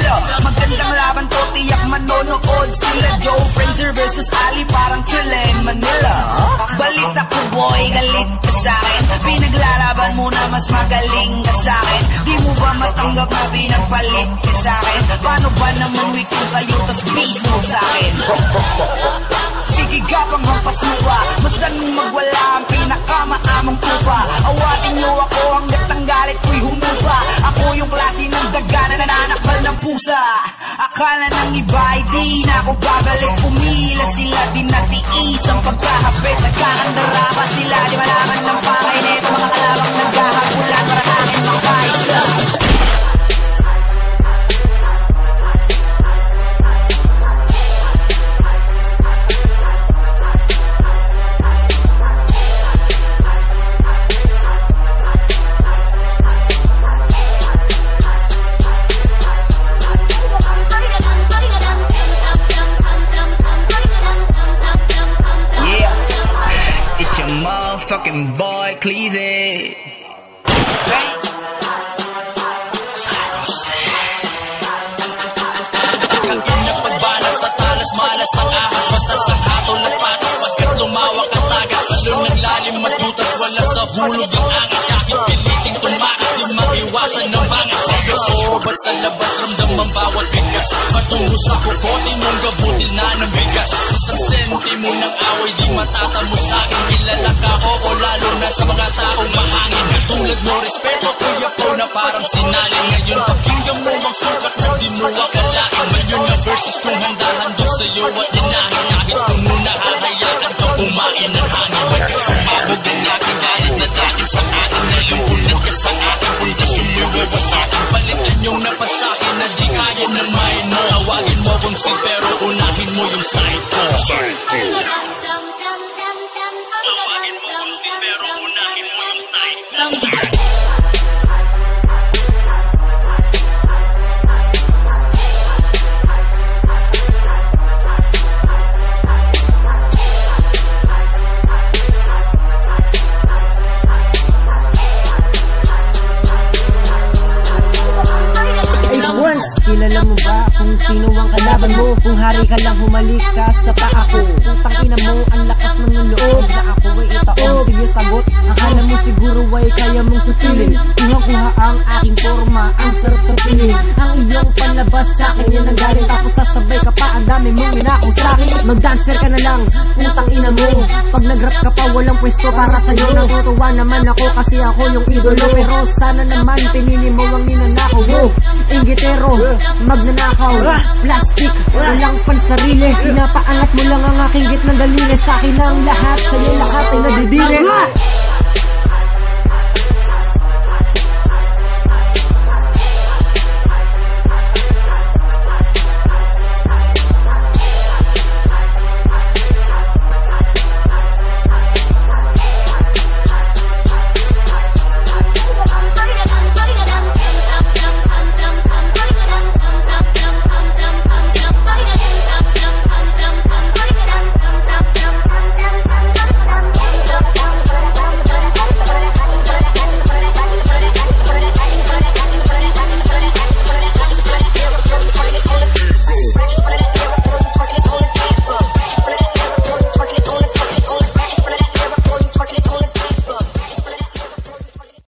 Manila. Magandang laban to, tiyak manonood sila. Joe Frazier versus Ali, parang chillin' Manila. Balita ko boy, galit ka sa'kin. Pinaglalaban mo na mas magaling ka sa'kin. Di mo ba matanggap na pinagpalit ka sa'kin? Paano ba naman weak ko sa'yo, tas base mo sa'kin? Sige gapang hampas mo ba? Basta nung magwala ang pinakamaamang tupa. Awatin nyo ako hanggat ang galit ko'y humupa. Ako yung klase ng daga na nananakbal ng pusa. Akala ng iba ay di na ako gagalit. Pumila sila, di natiis ang pagkahapit. Nagkakandara pa sila, di malaman ng pangay neto. Mga kalabang nagkakapulan para sa akin mga kaisla. Fucking boy, Cleavy. Kagina pagbalas sa talas, malas ang ahas, batas ang hatol at patas. Pagkat lumawak ang tagas, salon ng lalim matutas, wala sa hulog ang angas. Kahit piliting tumakas, di maiwasan ng bangas. Ba't sa labas ramdam ang bawat bigas? Patungo sa kukote mong gabutil na ng bigas. Isang sentimo ng away di matatamo sa'kin. Kilala ka oo lalo na sa mga taong mahangin. Tulad mo respeto kuya ko na parang sinalin. Ngayon pakinggan mo ang sukat na di mo akalain. Mayon na versus kung handa-handog sa'yo at dinahin. Kahit kung muna hahayakan ka kumain ng hangin. Pagkat sumabog ang aking galit na dating sa akin. Nalumpunan ka sa aking pundasyon mo wawasakin. Palitan yung napasakin na di kaya ng mind mo. Awagin mo kung sin pero unahin mo yung side ko. Awagin mo kung sin pero unahin mo yung side ko. Kilala mo ba kung sino ang kalaban mo? Kung hari ka lang humalik ka sa paa ko. Putang ina mo, ang lakas ng loob na ako ay itaon. Sige sagot, akala mo siguro ay kaya mong supilin. Iyong kuha ang aking forma, ang sarap sa piling. Ang iyong panlabas sa akin yan ang galing. Tapos sasabay ka pa, ang dami mong inakong sa akin. Mag-dancer ka na lang, putang ina mo. Pag nag-rap ka pa, walang pwesto para sa'yo. Natutuwa naman ako kasi ako yung idolo. Pero sana naman pinili mo ang ninanakaw mo. Ingitero, magnanakaw, plastic, walang pansarili. Pinapaangat mo lang ang aking gitnang dalili. Sa akin ang lahat, sa'yo lahat ay nadidiri.